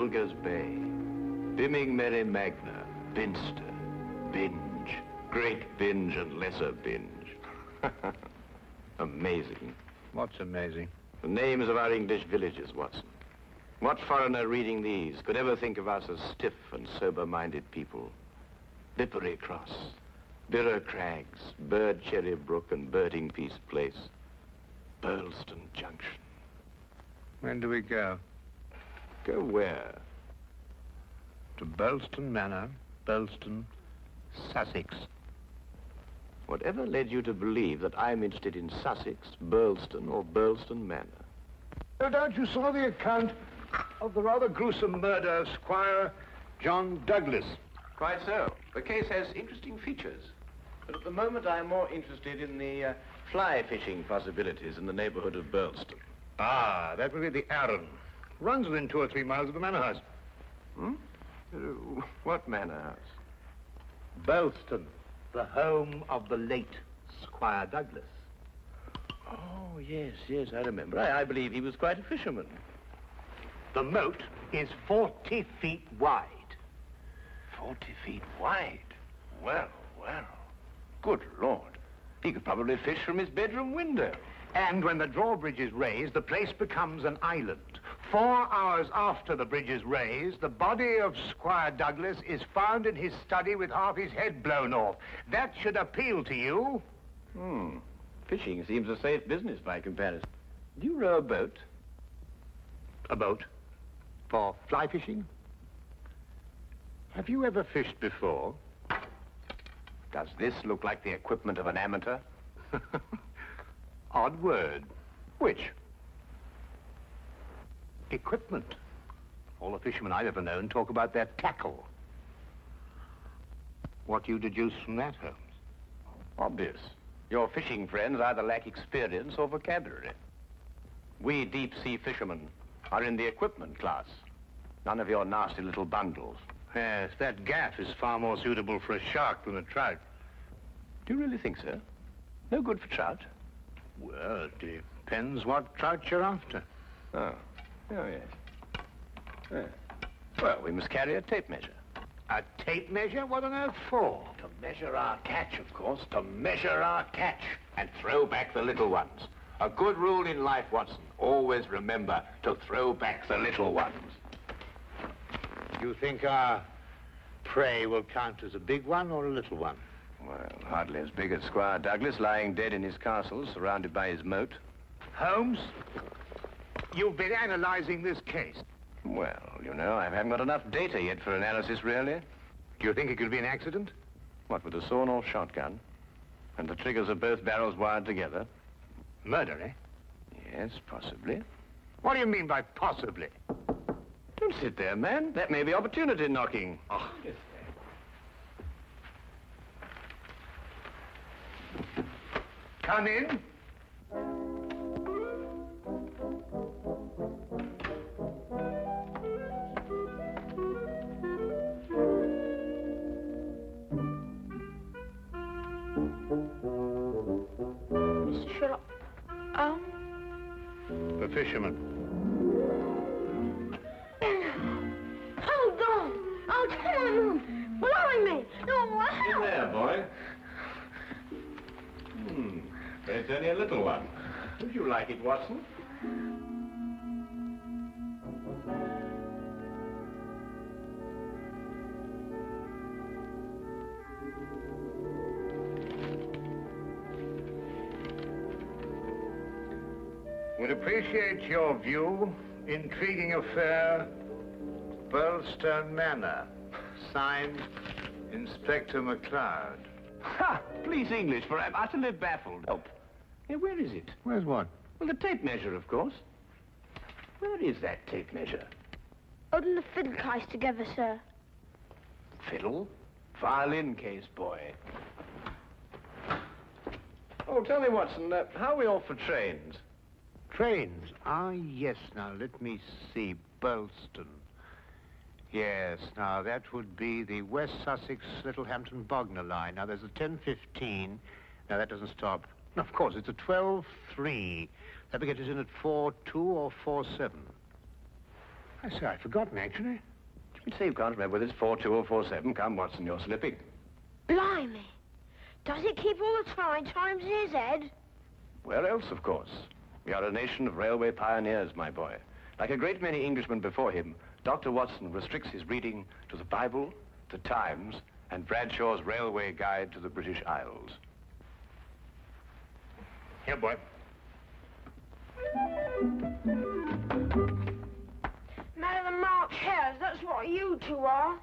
Helga's Bay, Bimming Mary Magna, Binster, Binge, Great Binge and Lesser Binge. Amazing. What's amazing? The names of our English villages, Watson. What foreigner reading these could ever think of us as stiff and sober-minded people? Bippery Cross, Birrer Crags, Bird Cherry Brook and Birding Piece Place, Burlston Junction. When do we go? Go where? To Burlston Manor, Burlston, Sussex. Whatever led you to believe that I'm interested in Sussex, Burlston, or Burlston Manor? No doubt you saw the account of the rather gruesome murder of Squire John Douglas. Quite so. The case has interesting features. But at the moment, I'm more interested in the fly fishing possibilities in the neighborhood of Burlston. Ah, that will be the Arun. Runs within 2 or 3 miles of the manor house. Hmm? What manor house? Burlston, the home of the late Squire Douglas. Oh, yes, I remember. I believe he was quite a fisherman. The moat is 40 feet wide. 40 feet wide? Well. Good Lord. He could probably fish from his bedroom window. And when the drawbridge is raised, the place becomes an island. 4 hours after the bridge is raised, the body of Squire Douglas is found in his study with half his head blown off. That should appeal to you. Fishing seems a safe business by comparison. Do you row a boat? A boat? For fly fishing? Have you ever fished before? Does this look like the equipment of an amateur? Odd word. Which? Equipment. All the fishermen I've ever known talk about their tackle. What do you deduce from that, Holmes? Obvious. Your fishing friends either lack experience or vocabulary. We deep-sea fishermen are in the equipment class. None of your nasty little bundles. Yes, that gaff is far more suitable for a shark than a trout. Do you really think so? No good for trout? Well, it depends what trout you're after. Oh, yes. Well, we must carry a tape measure. A tape measure? What on earth for? To measure our catch, of course. To measure our catch and throw back the little ones. A good rule in life, Watson. Always remember to throw back the little ones. You think our prey will count as a big one or a little one? Well, hardly as big as Squire Douglas, lying dead in his castle, surrounded by his moat. Holmes, you've been analyzing this case. Well, you know, I haven't got enough data yet for analysis, really. Do you think it could be an accident? What, with a sawn-off shotgun? And the triggers of both barrels wired together? Murder, eh? Yes, possibly. What do you mean by possibly? Don't sit there, man. That may be opportunity knocking. Oh. Come in. Mr. Sherlock, The fisherman. Hold on! Oh, come on! Blimey! No, In there, boy. But it's only a little one. Would you like it, Watson? Would appreciate your view. Intriguing affair, Burlston Manor. Signed, Inspector MacLeod. Ha! Please, English, for I'm utterly baffled. Help. Hey, where is it? Where's what? Well, the tape measure, of course. Where is that tape measure? Holding the fiddle case together, sir. Fiddle? Violin case, boy. Oh, tell me, Watson, how are we off for trains? Trains? Ah, yes. Now, let me see. Burlston. Yes, now, that would be the West Sussex Littlehampton Bognor line. Now, there's a 10:15. Now, that doesn't stop. Of course, it's a 12:3. That will get us in at 4:2 or 4:7. I say, I'd forgotten, actually. You say you can't remember whether it's 4-2 or 4-7. Come, Watson, you're slipping. Blimey. Does it keep all the times in his head? Where else, of course? We are a nation of railway pioneers, my boy. Like a great many Englishmen before him, Dr. Watson restricts his reading to the Bible, the Times, and Bradshaw's Railway Guide to the British Isles. Here, boy. Man of the March Hares, that's what you two are.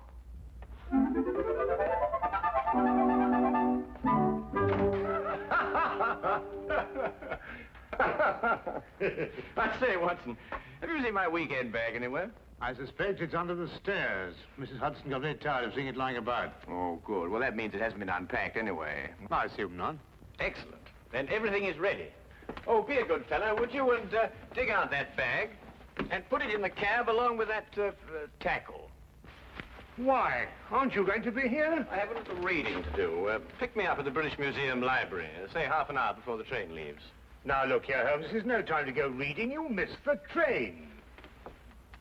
I say, Watson, have you seen my weekend bag anywhere? I suspect it's under the stairs. Mrs. Hudson got very tired of seeing it lying about. Oh, good. Well, that means it hasn't been unpacked anyway. I assume not. Excellent. Then everything is ready. Oh, be a good fellow, would you, and dig out that bag and put it in the cab along with that tackle. Why? Aren't you going to be here? I have a little reading to do. Pick me up at the British Museum Library, say half an hour before the train leaves. Now, look here, Holmes. This is no time to go reading. You'll miss the train.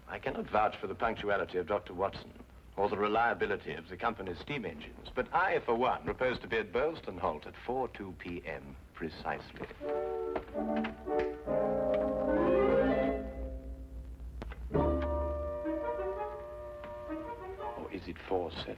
I cannot vouch for the punctuality of Dr. Watson or the reliability of the company's steam engines, but I, for one, propose to be at Burleston Halt at 4:02 p.m. precisely. Or is it 4:07?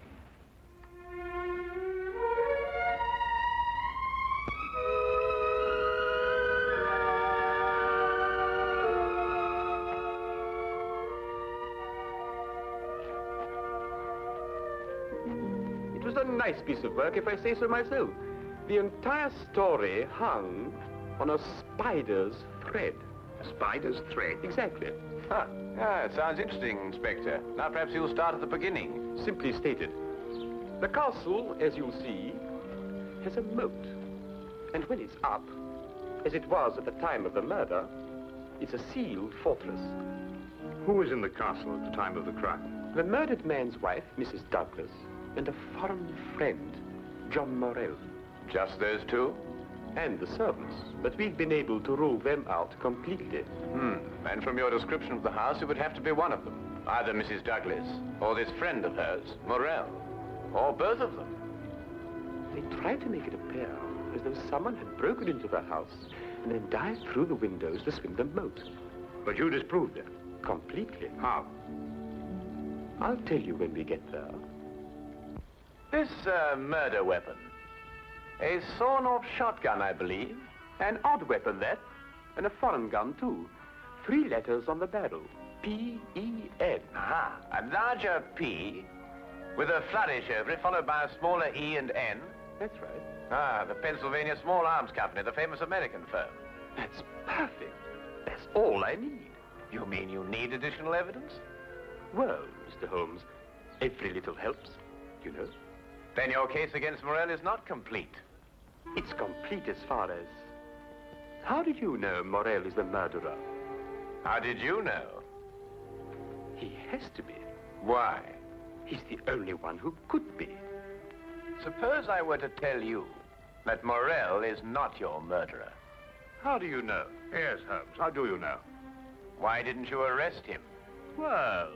It was a nice piece of work, if I say so myself. The entire story hung on a spider's thread. A spider's thread? Exactly. Ah, it sounds interesting, Inspector. Now, perhaps you'll start at the beginning. Simply stated. The castle, as you'll see, has a moat. And when it's up, as it was at the time of the murder, it's a sealed fortress. Who was in the castle at the time of the crime? The murdered man's wife, Mrs. Douglas, and a foreign friend, John Morell. Just those two? And the servants, but we've been able to rule them out completely. And from your description of the house, it would have to be one of them. Either Mrs. Douglas, or this friend of hers, Morell, or both of them. They tried to make it appear as though someone had broken into the house and then dived through the windows to swim the moat. But you disproved it. Completely. How? I'll tell you when we get there. This murder weapon, a sawn-off shotgun, I believe. An odd weapon, that. And a foreign gun, too. 3 letters on the barrel. P-E-N. Aha, a larger P with a flourish over it, followed by a smaller E and N. That's right. Ah, the Pennsylvania Small Arms Company, the famous American firm. That's perfect. That's all I need. You mean you need additional evidence? Well, Mr. Holmes, every little helps, you know. Then your case against Morell is not complete. It's complete as far as... How did you know Morell is the murderer? How did you know? He has to be. Why? He's the only one who could be. Suppose I were to tell you that Morell is not your murderer. How do you know? Yes, Holmes. How do you know? Why didn't you arrest him? Well,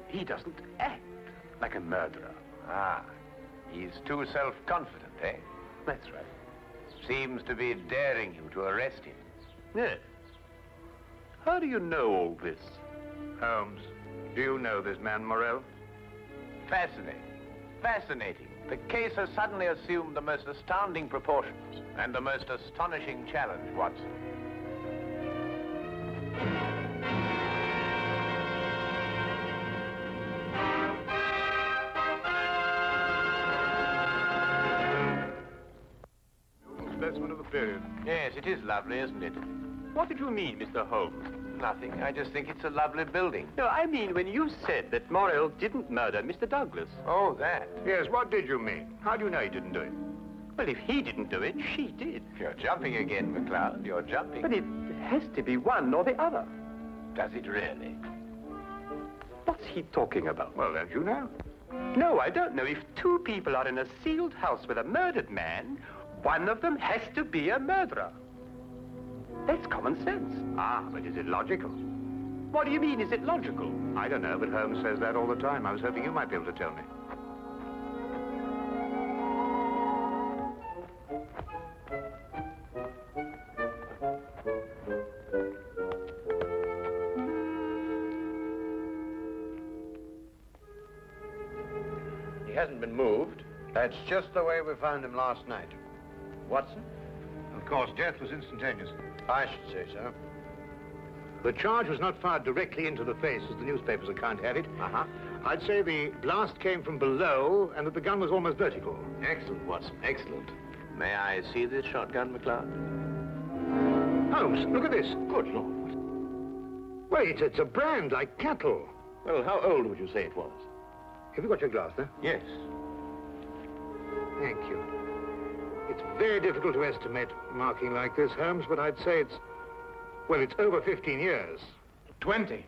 He doesn't act like a murderer. Ah, he's too self-confident, eh? That's right. Seems to be daring you to arrest him. Yes. How do you know all this? Holmes, do you know this man Morell? Fascinating. Fascinating. The case has suddenly assumed the most astounding proportions and the most astonishing challenge, Watson. Specimen of the period. Yes, it is lovely, isn't it? What did you mean, Mr. Holmes? Nothing. I just think it's a lovely building. No, I mean when you said that Morell didn't murder Mr. Douglas. Oh, that. Yes, what did you mean? How do you know he didn't do it? Well, if he didn't do it, she did. You're jumping again, McCloud. You're jumping. But it has to be one or the other. Does it really? What's he talking about? Well, don't you know? No, I don't know. If 2 people are in a sealed house with a murdered man, one of them has to be a murderer. That's common sense. Ah, but is it logical? What do you mean? Is it logical? I don't know, but Holmes says that all the time. I was hoping you might be able to tell me. He hasn't been moved. That's just the way we found him last night. Watson? Of course, death was instantaneous. I should say so. The charge was not fired directly into the face, as the newspaper's account had it. Uh-huh. I'd say the blast came from below and that the gun was almost vertical. Excellent, Watson, excellent. May I see this shotgun, McLeod? Holmes, look at this. Good Lord. Wait, it's a brand like cattle. Well, how old would you say it was? Have you got your glass there? Yes. Thank you. It's very difficult to estimate marking like this, Holmes, but I'd say it's, well, it's over 15 years. 20.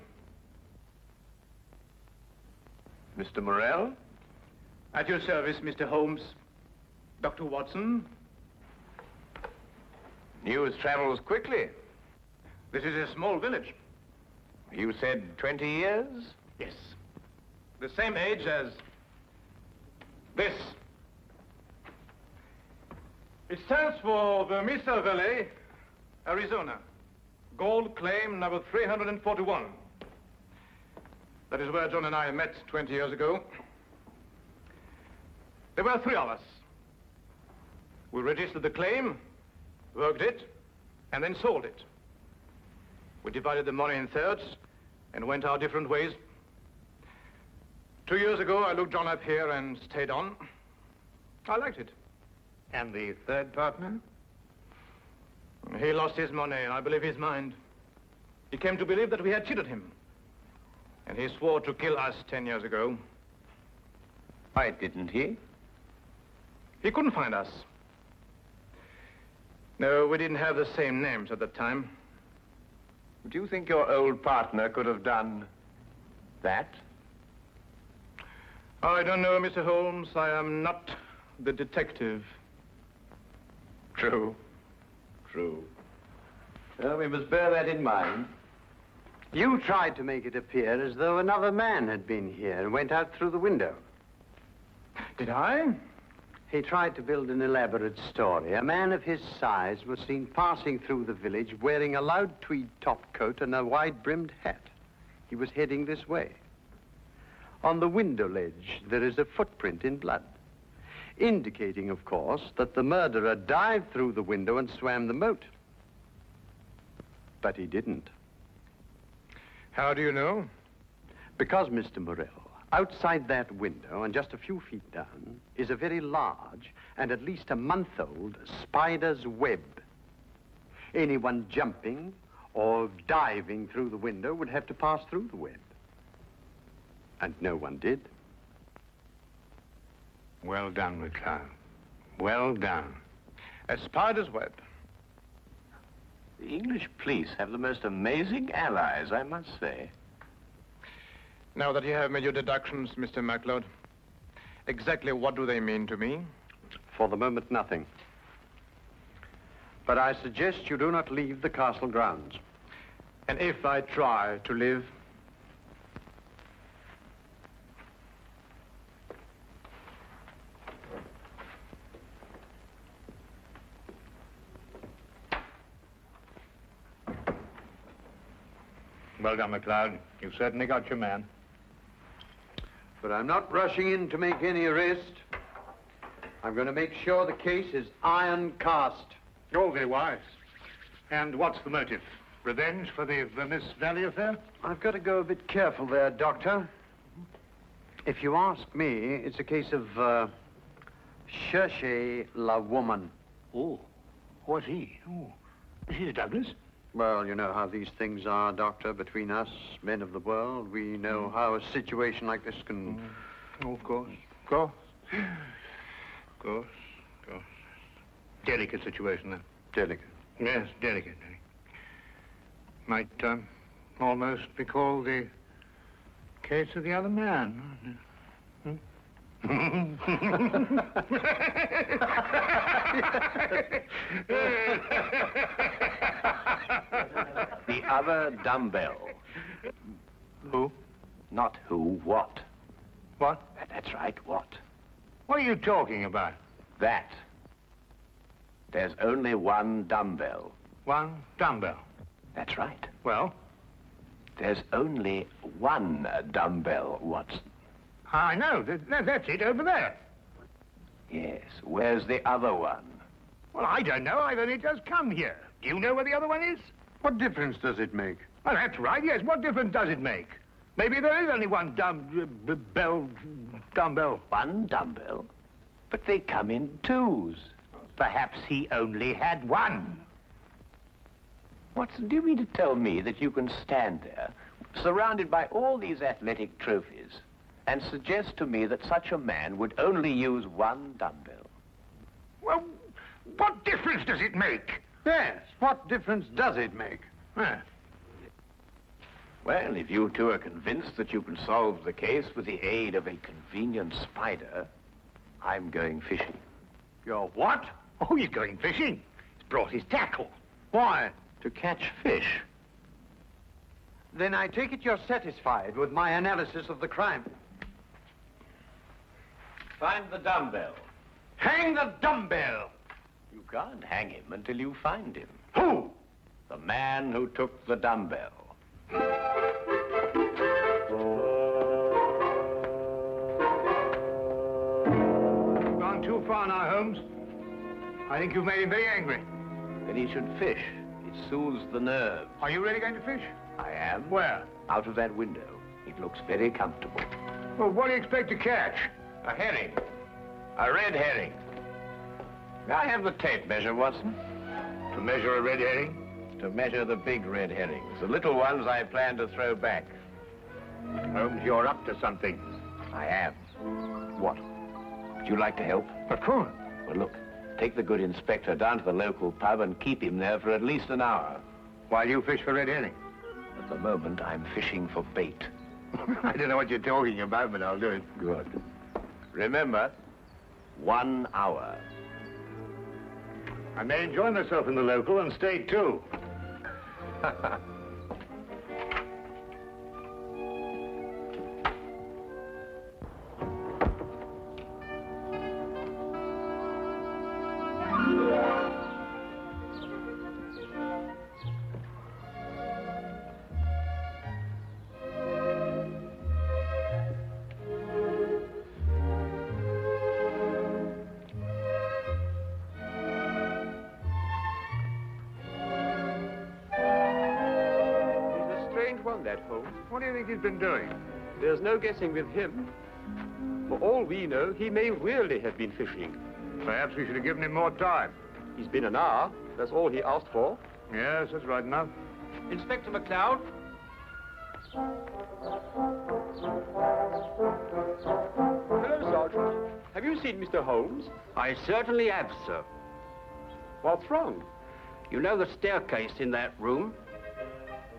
Mr. Morrell? At your service, Mr. Holmes. Dr. Watson. News travels quickly. This is a small village. You said 20 years? Yes. The same age as this. It stands for the Mesa Valley, Arizona. Gold claim number 341. That is where John and I met 20 years ago. There were 3 of us. We registered the claim, worked it, and then sold it. We divided the money in thirds and went our different ways. 2 years ago, I looked John up here and stayed on. I liked it. And the third partner? He lost his money, and I believe his mind. He came to believe that we had cheated him. And he swore to kill us 10 years ago. Why didn't he? He couldn't find us. No, we didn't have the same names at that time. Do you think your old partner could have done that? I don't know, Mr. Holmes. I am not the detective. True. True. Well, we must bear that in mind. You tried to make it appear as though another man had been here and went out through the window. Did I? He tried to build an elaborate story. A man of his size was seen passing through the village wearing a loud tweed topcoat and a wide-brimmed hat. He was heading this way. On the window ledge, there is a footprint in blood, indicating, of course, that the murderer dived through the window and swam the moat. But he didn't. How do you know? Because, Mr. Morrell, outside that window and just a few feet down is a very large and at least a month-old spider's web. Anyone jumping or diving through the window would have to pass through the web. And no one did. Well done, McLeod. Well done. A spider's web. The English police have the most amazing allies, I must say. Now that you have made your deductions, Mr. MacLeod, exactly what do they mean to me? For the moment, nothing. But I suggest you do not leave the castle grounds. And if I try to live? Well done, McLeod. You've certainly got your man. But I'm not rushing in to make any arrest. I'm going to make sure the case is iron cast. Oh, very wise. And what's the motive? Revenge for the Vermis Valley affair? I've got to go a bit careful there, Doctor. If you ask me, it's a case of, cherchez la woman. Oh, what's he? Oh, is he Douglas? Well, you know how these things are, Doctor, between us, men of the world. We know how a situation like this can... Oh, of course. Of course. Of course. Of course. Delicate situation, then. Delicate. Yes, delicate. Might almost be called the case of the other man. The other dumbbell. Who? Not who, what. What? That's right, what. What are you talking about? That. There's only one dumbbell. One dumbbell. That's right. Well, There's only one dumbbell, Watson. I know. That's it over there. Yes, where's the other one? Well, I don't know. I've only just come here. Do you know where the other one is? What difference does it make? Well, that's right, yes. What difference does it make? Maybe there is only one dumbbell. One dumbbell? But they come in twos. Perhaps he only had one. Watson, do you mean to tell me that you can stand there, surrounded by all these athletic trophies, and suggest to me that such a man would only use one dumbbell? Well, what difference does it make? Yes, what difference does it make? Huh. Well, if you two are convinced that you can solve the case with the aid of a convenient spider, I'm going fishing. You're what? Oh, he's going fishing. He's brought his tackle. Why? To catch fish. Then I take it you're satisfied with my analysis of the crime. Find the dumbbell. Hang the dumbbell! You can't hang him until you find him. Who? The man who took the dumbbell. You've gone too far now, Holmes. I think you've made him very angry. Then he should fish. It soothes the nerves. Are you really going to fish? I am. Where? Out of that window. It looks very comfortable. Well, what do you expect to catch? A herring. A red herring. May I have the tape measure, Watson? To measure a red herring? To measure the big red herrings. The little ones I plan to throw back. Holmes, you're up to something. I am. What? Would you like to help? Of course. Well, look. Take the good inspector down to the local pub and keep him there for at least an hour. While you fish for red herring? At the moment, I'm fishing for bait. I don't know what you're talking about, but I'll do it. Good. Remember, 1 hour. I may enjoy myself in the local and stay too. That Holmes. What do you think he's been doing? There's no guessing with him. For all we know, he may really have been fishing. Perhaps we should have given him more time. He's been an hour. That's all he asked for. Yes, that's right enough. Inspector McLeod? Hello, Sergeant. Have you seen Mr. Holmes? I certainly have, sir. What's wrong? You know the staircase in that room?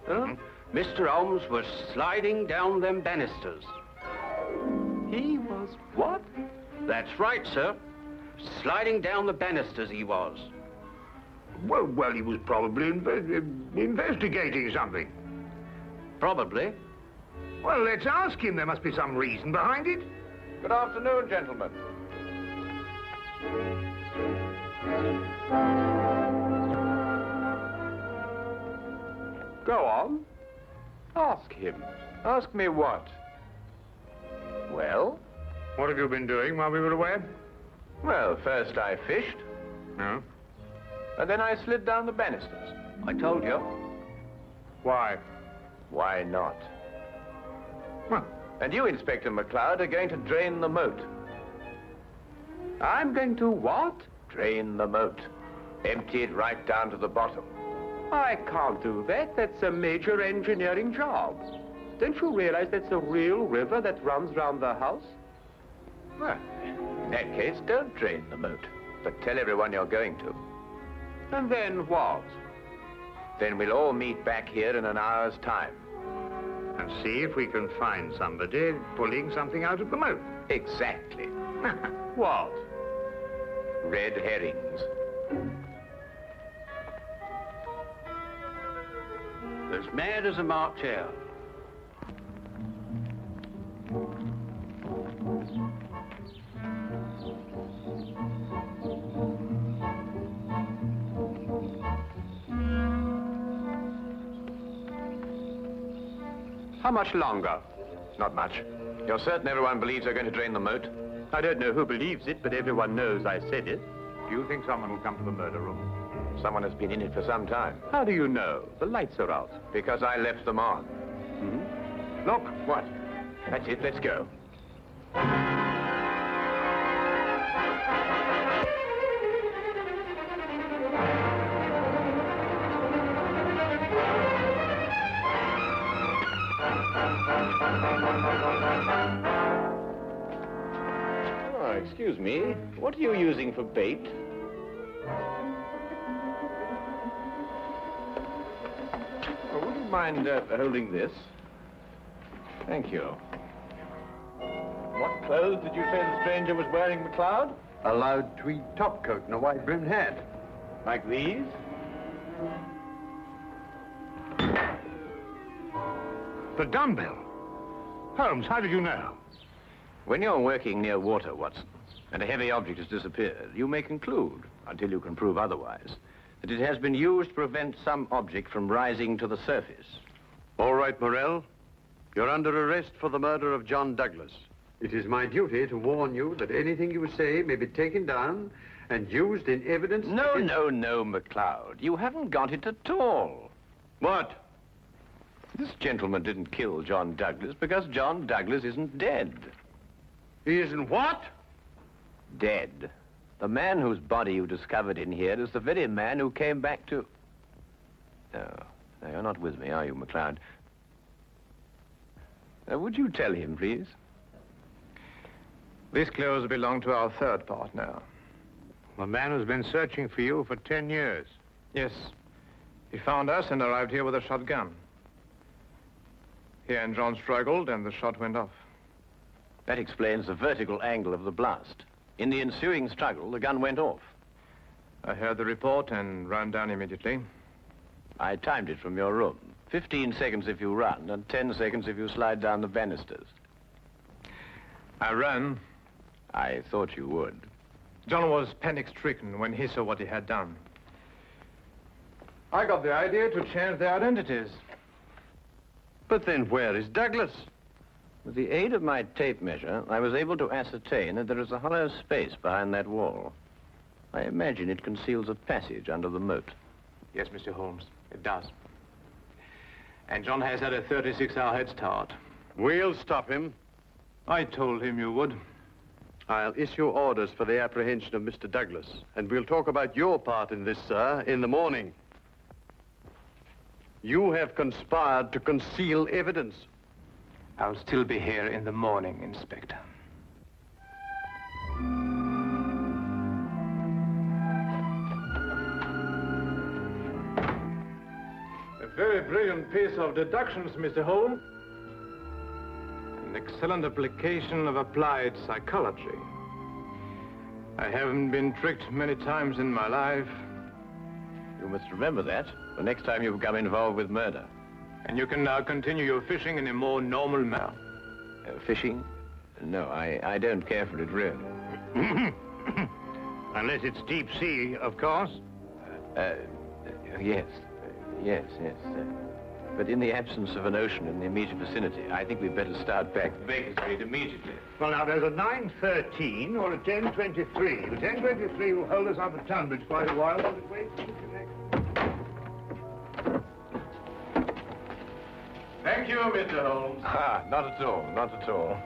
Huh? Mr. Holmes was sliding down them banisters. He was what? That's right, sir. Sliding down the banisters he was. Well, he was probably investigating something. Probably. Well, let's ask him. There must be some reason behind it. Good afternoon, gentlemen. Go on. Ask him. Ask me what? Well? What have you been doing while we were away? Well, first I fished, No. and then I slid down the banisters. I told you. Why? Why not? Well, And you, Inspector McLeod, are going to drain the moat. I'm going to what? Drain the moat. Empty it right down to the bottom. I can't do that. That's a major engineering job. Don't you realize that's a real river that runs round the house? Well, in that case, don't drain the moat, but tell everyone you're going to. And then what? Then we'll all meet back here in an hour's time. and see if we can find somebody pulling something out of the moat. Exactly. What? Red herrings. As mad as a March hare. How much longer? Not much. You're certain everyone believes they're going to drain the moat? I don't know who believes it, but everyone knows I said it. Do you think someone will come to the murder room? Someone has been in it for some time. How do you know? The lights are out. Because I left them on. Hmm? Look, what? That's it, let's go. Oh, excuse me. What are you using for bait? Oh, would you mind holding this? Thank you. What clothes did you say the stranger was wearing, McLeod? A loud tweed topcoat and a wide-brimmed hat. Like these? The dumbbell. Holmes, how did you know? When you're working near water, Watson, and a heavy object has disappeared, you may conclude, until you can prove otherwise, that it has been used to prevent some object from rising to the surface. All right, Morrell. You're under arrest for the murder of John Douglas. It is my duty to warn you that anything you say may be taken down and used in evidence... No, McLeod. You haven't got it at all. What? This gentleman didn't kill John Douglas because John Douglas isn't dead. He isn't what? Dead. The man whose body you discovered in here is the very man who came back to... No, you're not with me, are you, McLeod? Would you tell him, please? These clothes belong to our third partner. The man who's been searching for you for 10 years. Yes. He found us and arrived here with a shotgun. He and John struggled, and the shot went off. That explains the vertical angle of the blast. In the ensuing struggle, the gun went off. I heard the report and ran down immediately. I timed it from your room. 15 seconds if you run, and 10 seconds if you slide down the banisters. I ran. I thought you would. John was panic-stricken when he saw what he had done. I got the idea to change their identities. But then where is Douglas? With the aid of my tape measure, I was able to ascertain that there is a hollow space behind that wall. I imagine it conceals a passage under the moat. Yes, Mr. Holmes, it does. And John has had a 36-hour head start. We'll stop him. I told him you would. I'll issue orders for the apprehension of Mr. Douglas, and we'll talk about your part in this, sir, in the morning. You have conspired to conceal evidence. I'll still be here in the morning, Inspector. A very brilliant piece of deductions, Mr. Holmes. An excellent application of applied psychology. I haven't been tricked many times in my life. You must remember that the next time you become involved with murder. And you can now continue your fishing in a more normal manner. Fishing? No, I don't care for it, really. Unless it's deep sea, of course. Yes. But in the absence of an ocean in the immediate vicinity, I think we'd better start back to Baker Street immediately. Well, now, there's a 9:13 or a 10:23. The 10:23 will hold us up at Tunbridge quite a while. Will it wait? Thank you, Mr. Holmes. Not at all.